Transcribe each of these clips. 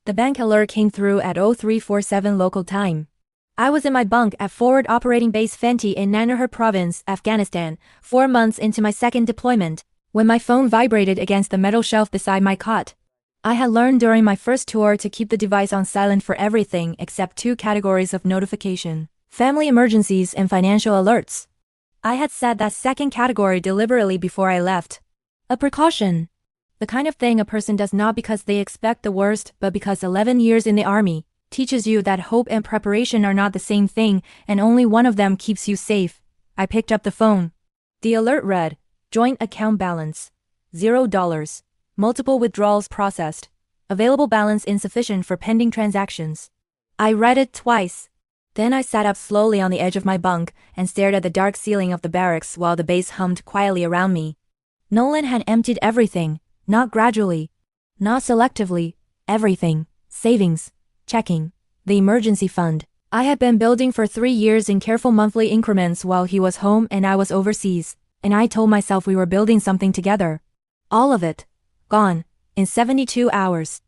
The bank alert came through at 0347 local time. I was in my bunk at Forward Operating Base Fenty in Nangarhar Province, Afghanistan, 4 months into my second deployment, when my phone vibrated against the metal shelf beside my cot. I had learned during my first tour to keep the device on silent for everything except 2 categories of notification: family emergencies and financial alerts. I had set that second category deliberately before I left. A precaution. The kind of thing a person does not because they expect the worst, but because 11 years in the army teaches you that hope and preparation are not the same thing, and only one of them keeps you safe. I picked up the phone. The alert read, "Joint account balance, $0. Multiple withdrawals processed. Available balance insufficient for pending transactions." I read it twice. Then I sat up slowly on the edge of my bunk and stared at the dark ceiling of the barracks while the bass hummed quietly around me. Nolan had emptied everything. Not gradually, not selectively, everything. Savings, checking, the emergency fund. I had been building for 3 years in careful monthly increments while he was home and I was overseas, and I told myself we were building something together. All of it, gone, in 72 hours.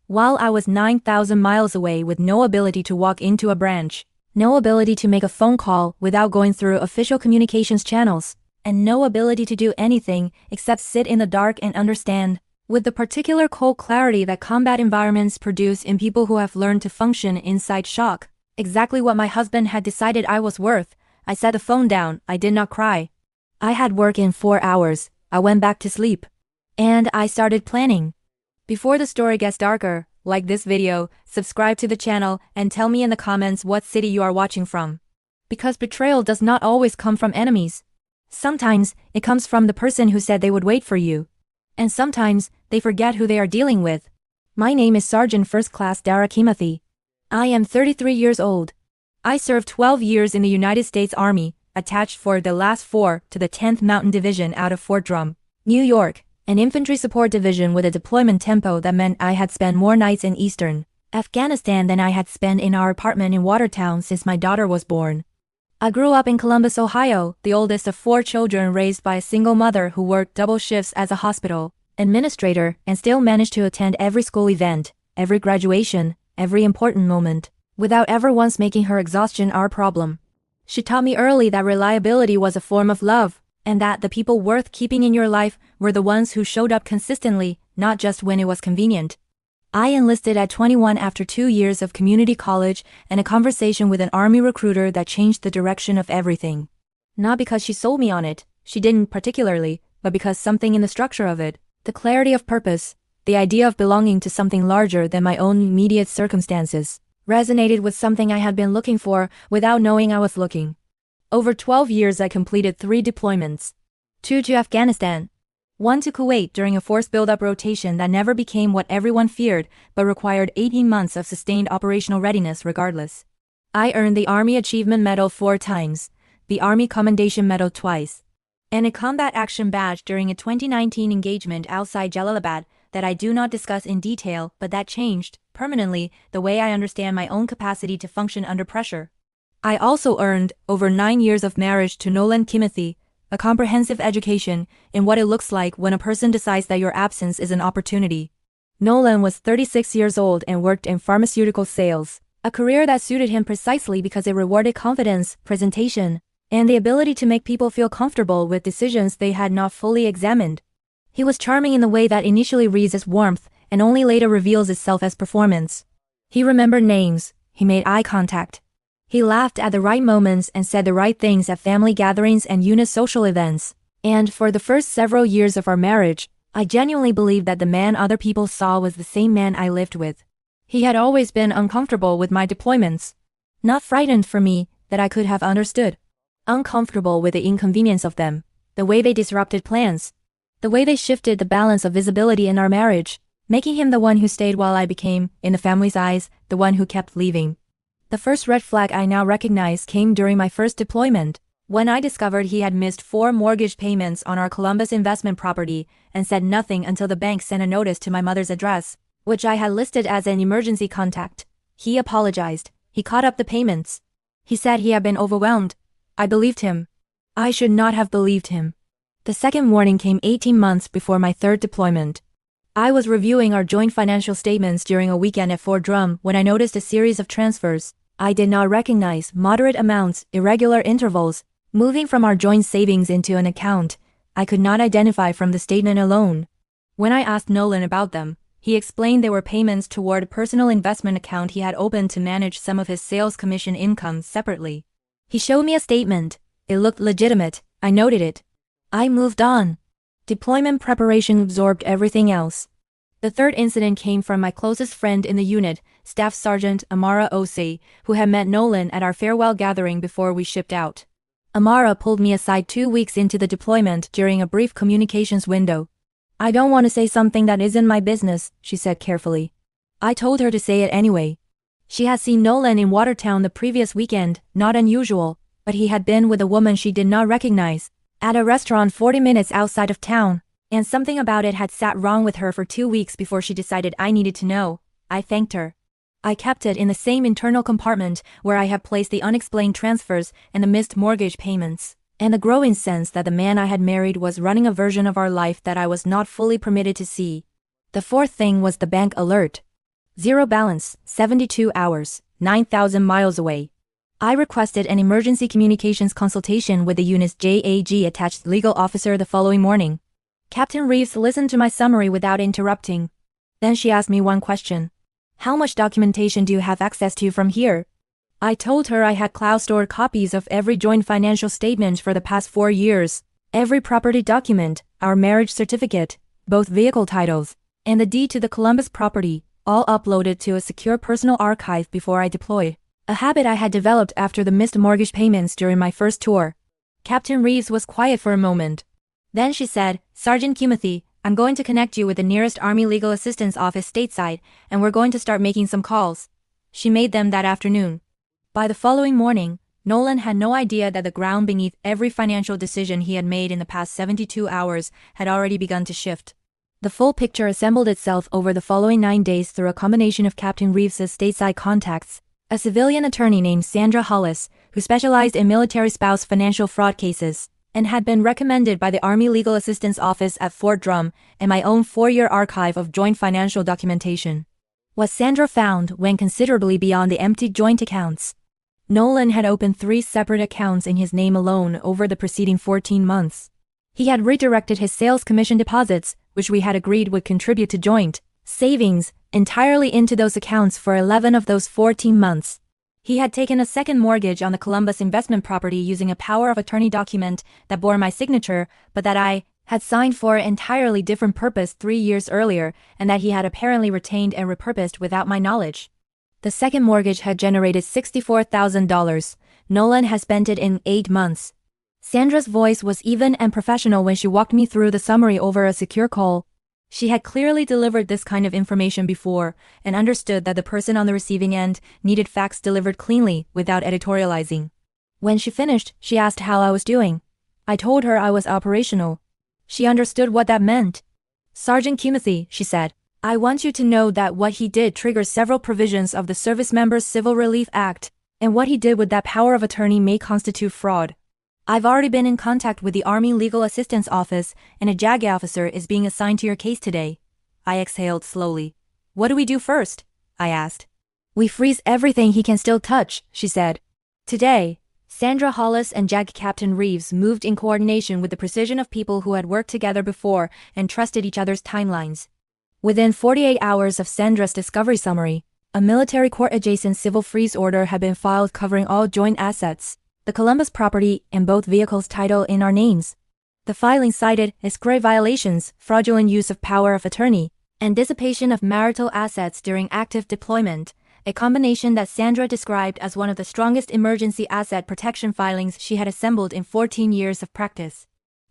While I was 9,000 miles away with no ability to walk into a branch, no ability to make a phone call without going through official communications channels, and no ability to do anything except sit in the dark and understand, with the particular cold clarity that combat environments produce in people who have learned to function inside shock, exactly what my husband had decided I was worth. I set the phone down. I did not cry. I had work in 4 hours. I went back to sleep. And I started planning. Before the story gets darker, like this video, subscribe to the channel, and tell me in the comments what city you are watching from. Because betrayal does not always come from enemies. Sometimes, it comes from the person who said they would wait for you. And sometimes, they forget who they are dealing with. My name is Sergeant First Class Dara Kimathi. I am 33 years old. I served 12 years in the United States Army, attached for the last 4 to the 10th Mountain Division out of Fort Drum, New York, an infantry support division with a deployment tempo that meant I had spent more nights in eastern Afghanistan than I had spent in our apartment in Watertown since my daughter was born. I grew up in Columbus, Ohio, the oldest of 4 children raised by a single mother who worked double shifts as a hospital administrator and still managed to attend every school event, every graduation, every important moment, without ever once making her exhaustion our problem. She taught me early that reliability was a form of love, and that the people worth keeping in your life were the ones who showed up consistently, not just when it was convenient. I enlisted at 21 after 2 years of community college and a conversation with an army recruiter that changed the direction of everything. Not because she sold me on it, she didn't particularly, but because something in the structure of it, the clarity of purpose, the idea of belonging to something larger than my own immediate circumstances, resonated with something I had been looking for without knowing I was looking. Over 12 years I completed 3 deployments. 2 to Afghanistan. 1 to Kuwait during a force build-up rotation that never became what everyone feared, but required 18 months of sustained operational readiness regardless. I earned the Army Achievement Medal 4 times, the Army Commendation Medal twice, and a Combat Action Badge during a 2019 engagement outside Jalalabad that I do not discuss in detail, but that changed, permanently, the way I understand my own capacity to function under pressure. I also earned, over 9 years of marriage to Nolan Kimathi, a comprehensive education in what it looks like when a person decides that your absence is an opportunity. Nolan was 36 years old and worked in pharmaceutical sales, a career that suited him precisely because it rewarded confidence, presentation, and the ability to make people feel comfortable with decisions they had not fully examined. He was charming in the way that initially reads as warmth and only later reveals itself as performance. He remembered names, he made eye contact. He laughed at the right moments and said the right things at family gatherings and unit social events. And for the first several years of our marriage, I genuinely believed that the man other people saw was the same man I lived with. He had always been uncomfortable with my deployments. Not frightened for me, that I could have understood. Uncomfortable with the inconvenience of them, the way they disrupted plans, the way they shifted the balance of visibility in our marriage, making him the one who stayed while I became, in the family's eyes, the one who kept leaving. The first red flag I now recognize came during my first deployment, when I discovered he had missed 4 mortgage payments on our Columbus investment property and said nothing until the bank sent a notice to my mother's address, which I had listed as an emergency contact. He apologized. He caught up the payments. He said he had been overwhelmed. I believed him. I should not have believed him. The second warning came 18 months before my third deployment. I was reviewing our joint financial statements during a weekend at Fort Drum when I noticed a series of transfers I did not recognize, moderate amounts, irregular intervals, moving from our joint savings into an account I could not identify from the statement alone. When I asked Nolan about them, he explained they were payments toward a personal investment account he had opened to manage some of his sales commission income separately. He showed me a statement. It looked legitimate. I noted it. I moved on. Deployment preparation absorbed everything else. The third incident came from my closest friend in the unit, Staff Sergeant Amara Osei, who had met Nolan at our farewell gathering before we shipped out. Amara pulled me aside 2 weeks into the deployment during a brief communications window. "I don't want to say something that isn't my business," she said carefully. I told her to say it anyway. She had seen Nolan in Watertown the previous weekend, not unusual, but he had been with a woman she did not recognize, at a restaurant 40 minutes outside of town, and something about it had sat wrong with her for 2 weeks before she decided I needed to know. I thanked her. I kept it in the same internal compartment where I had placed the unexplained transfers and the missed mortgage payments, and the growing sense that the man I had married was running a version of our life that I was not fully permitted to see. The fourth thing was the bank alert. Zero balance, 72 hours, 9,000 miles away. I requested an emergency communications consultation with the unit's JAG attached legal officer the following morning. Captain Reeves listened to my summary without interrupting. Then she asked me one question. "How much documentation do you have access to from here?" I told her I had cloud-stored copies of every joint financial statement for the past 4 years, every property document, our marriage certificate, both vehicle titles, and the deed to the Columbus property, all uploaded to a secure personal archive before I deployed, a habit I had developed after the missed mortgage payments during my first tour. Captain Reeves was quiet for a moment. Then she said, "Sergeant Kimothy, I'm going to connect you with the nearest Army Legal Assistance office stateside, and we're going to start making some calls." She made them that afternoon. By the following morning, Nolan had no idea that the ground beneath every financial decision he had made in the past 72 hours had already begun to shift. The full picture assembled itself over the following 9 days through a combination of Captain Reeves's stateside contacts, a civilian attorney named Sandra Hollis, who specialized in military spouse financial fraud cases, and had been recommended by the Army Legal Assistance Office at Fort Drum, and my own 4-year archive of joint financial documentation. What Sandra found went considerably beyond the empty joint accounts. Nolan had opened 3 separate accounts in his name alone over the preceding 14 months. He had redirected his sales commission deposits, which we had agreed would contribute to joint savings, entirely into those accounts for 11 of those 14 months. He had taken a second mortgage on the Columbus investment property using a power of attorney document that bore my signature, but that I had signed for an entirely different purpose 3 years earlier, and that he had apparently retained and repurposed without my knowledge. The second mortgage had generated $64,000. Nolan had spent it in 8 months. Sandra's voice was even and professional when she walked me through the summary over a secure call. She had clearly delivered this kind of information before, and understood that the person on the receiving end needed facts delivered cleanly, without editorializing. When she finished, she asked how I was doing. I told her I was operational. She understood what that meant. "Sergeant Kimothy," she said, "I want you to know that what he did triggers several provisions of the Servicemembers Civil Relief Act, and what he did with that power of attorney may constitute fraud. I've already been in contact with the Army Legal Assistance Office, and a JAG officer is being assigned to your case today." I exhaled slowly. "What do we do first?" I asked. "We freeze everything he can still touch," she said. Today, Sandra Hollis and JAG Captain Reeves moved in coordination with the precision of people who had worked together before and trusted each other's timelines. Within 48 hours of Sandra's discovery summary, a military court-adjacent civil freeze order had been filed covering all joint assets, the Columbus property, and both vehicles' title in our names. The filing cited as grave violations, fraudulent use of power of attorney, and dissipation of marital assets during active deployment, a combination that Sandra described as one of the strongest emergency asset protection filings she had assembled in 14 years of practice.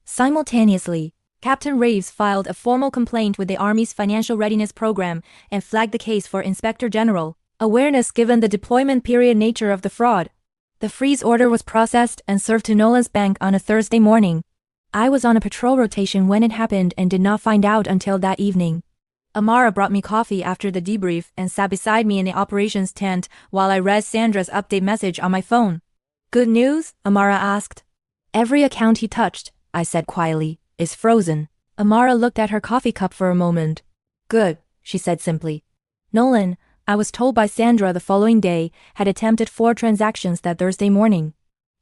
Simultaneously, Captain Reeves filed a formal complaint with the Army's Financial Readiness Program and flagged the case for Inspector General awareness given the deployment period nature of the fraud. The freeze order was processed and served to Nolan's bank on a Thursday morning. I was on a patrol rotation when it happened and did not find out until that evening. Amara brought me coffee after the debrief and sat beside me in the operations tent while I read Sandra's update message on my phone. "Good news?" Amara asked. "Every account he touched," I said quietly, "is frozen." Amara looked at her coffee cup for a moment. Good, she said simply. Nolan, I was told by Sandra the following day, had attempted 4 transactions that Thursday morning.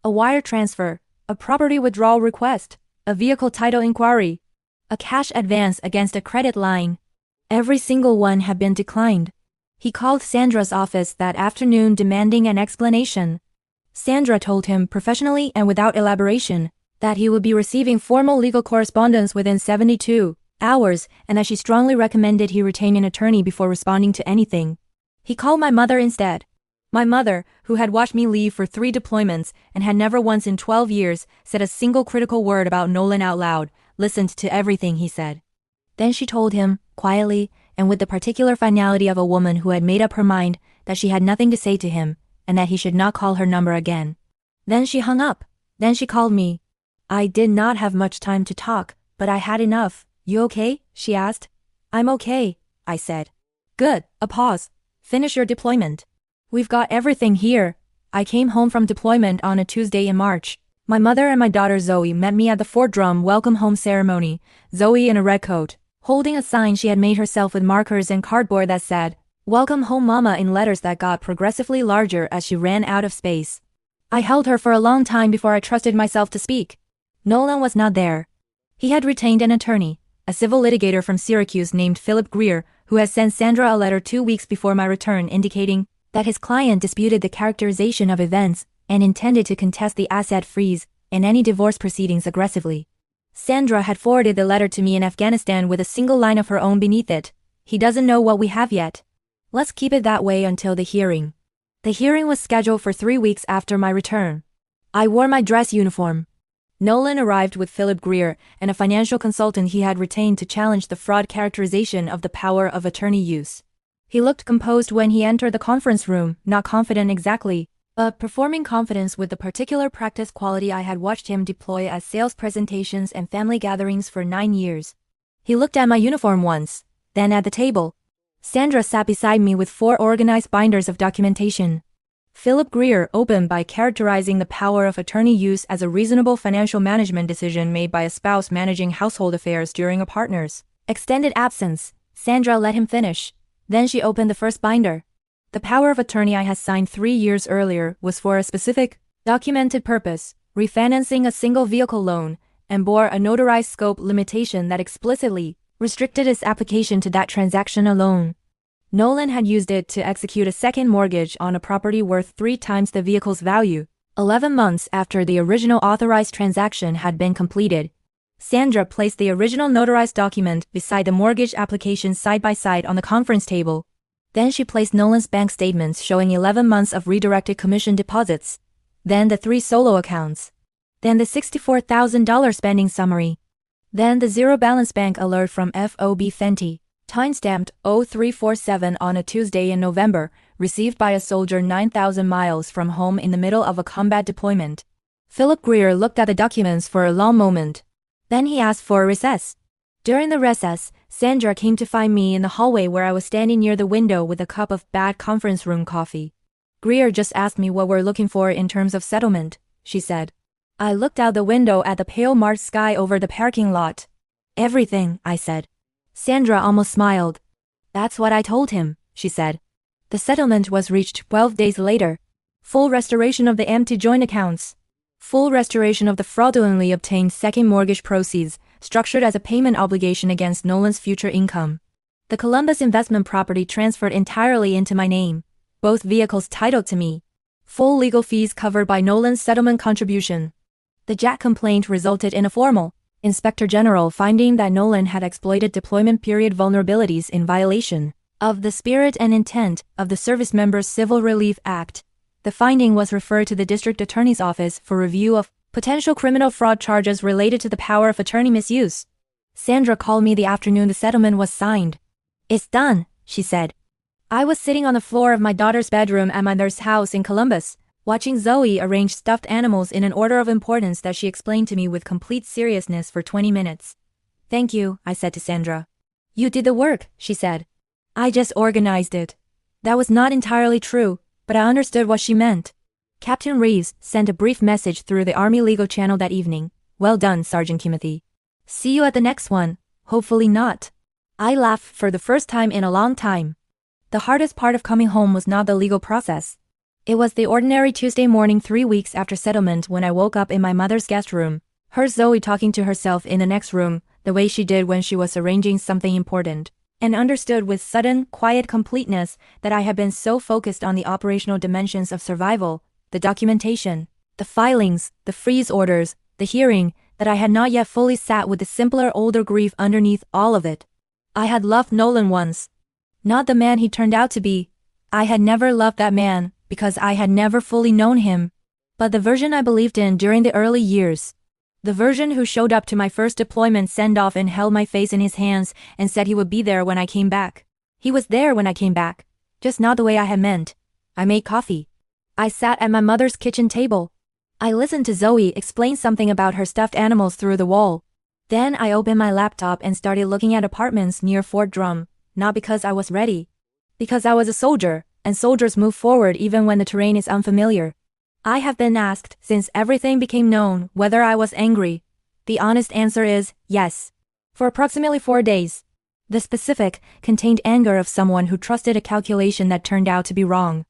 A wire transfer, a property withdrawal request, a vehicle title inquiry, a cash advance against a credit line. Every single one had been declined. He called Sandra's office that afternoon demanding an explanation. Sandra told him professionally and without elaboration that he would be receiving formal legal correspondence within 72 hours and that she strongly recommended he retain an attorney before responding to anything. He called my mother instead. My mother, who had watched me leave for 3 deployments and had never once in 12 years said a single critical word about Nolan out loud, listened to everything he said. Then she told him, quietly, and with the particular finality of a woman who had made up her mind that she had nothing to say to him, and that he should not call her number again. Then she hung up. Then she called me. I did not have much time to talk, but I had enough. You okay? She asked. I'm okay, I said. Good, a pause. Finish your deployment. We've got everything here. I came home from deployment on a Tuesday in March. My mother and my daughter Zoe met me at the Fort Drum welcome home ceremony, Zoe in a red coat, holding a sign she had made herself with markers and cardboard that said, "Welcome home Mama," in letters that got progressively larger as she ran out of space. I held her for a long time before I trusted myself to speak. Nolan was not there. He had retained an attorney, a civil litigator from Syracuse named Philip Greer, who had sent Sandra a letter 2 weeks before my return indicating that his client disputed the characterization of events and intended to contest the asset freeze and any divorce proceedings aggressively. Sandra had forwarded the letter to me in Afghanistan with a single line of her own beneath it. He doesn't know what we have yet. Let's keep it that way until the hearing. The hearing was scheduled for 3 weeks after my return. I wore my dress uniform. Nolan arrived with Philip Greer and a financial consultant he had retained to challenge the fraud characterization of the power of attorney use. He looked composed when he entered the conference room, not confident exactly, but performing confidence with the particular practice quality I had watched him deploy at sales presentations and family gatherings for 9 years. He looked at my uniform once, then at the table. Sandra sat beside me with 4 organized binders of documentation. Philip Greer opened by characterizing the power of attorney use as a reasonable financial management decision made by a spouse managing household affairs during a partner's extended absence. Sandra let him finish. Then she opened the first binder. The power of attorney I had signed 3 years earlier was for a specific, documented purpose, refinancing a single vehicle loan, and bore a notarized scope limitation that explicitly restricted its application to that transaction alone. Nolan had used it to execute a second mortgage on a property worth 3 times the vehicle's value, 11 months after the original authorized transaction had been completed. Sandra placed the original notarized document beside the mortgage application side by side on the conference table. Then she placed Nolan's bank statements showing 11 months of redirected commission deposits. Then the 3 solo accounts. Then the $64,000 spending summary. Then the zero balance bank alert from FOB Fenty, timestamped 0347 on a Tuesday in November, received by a soldier 9,000 miles from home in the middle of a combat deployment. Philip Greer looked at the documents for a long moment. Then he asked for a recess. During the recess, Sandra came to find me in the hallway where I was standing near the window with a cup of bad conference room coffee. Greer just asked me what we're looking for in terms of settlement, she said. I looked out the window at the pale March sky over the parking lot. Everything, I said. Sandra almost smiled. That's what I told him, she said. The settlement was reached 12 days later. Full restoration of the empty joint accounts. Full restoration of the fraudulently obtained second mortgage proceeds, structured as a payment obligation against Nolan's future income. The Columbus investment property transferred entirely into my name. Both vehicles titled to me. Full legal fees covered by Nolan's settlement contribution. The Jack complaint resulted in a formal Inspector General finding that Nolan had exploited deployment period vulnerabilities in violation of the spirit and intent of the Servicemembers Civil Relief Act. The finding was referred to the District Attorney's Office for review of potential criminal fraud charges related to the power of attorney misuse. Sandra called me the afternoon the settlement was signed. It's done, she said. I was sitting on the floor of my daughter's bedroom at my mother's house in Columbus, watching Zoe arrange stuffed animals in an order of importance that she explained to me with complete seriousness for 20 minutes. Thank you, I said to Sandra. You did the work, she said. I just organized it. That was not entirely true, but I understood what she meant. Captain Reeves sent a brief message through the Army legal channel that evening. Well done, Sergeant Timothy. See you at the next one. Hopefully not. I laughed for the first time in a long time. The hardest part of coming home was not the legal process. It was the ordinary Tuesday morning 3 weeks after settlement when I woke up in my mother's guest room. Heard Zoe talking to herself in the next room, the way she did when she was arranging something important, and understood with sudden, quiet completeness that I had been so focused on the operational dimensions of survival, the documentation, the filings, the freeze orders, the hearing, that I had not yet fully sat with the simpler older grief underneath all of it. I had loved Nolan once. Not the man he turned out to be. I had never loved that man, because I had never fully known him. But the version I believed in during the early years. The version who showed up to my first deployment send-off and held my face in his hands and said he would be there when I came back. He was there when I came back. Just not the way I had meant. I made coffee. I sat at my mother's kitchen table. I listened to Zoe explain something about her stuffed animals through the wall. Then I opened my laptop and started looking at apartments near Fort Drum, not because I was ready. Because I was a soldier, and soldiers move forward even when the terrain is unfamiliar. I have been asked, since everything became known, whether I was angry. The honest answer is, yes. For approximately 4 days. The specific contained anger of someone who trusted a calculation that turned out to be wrong.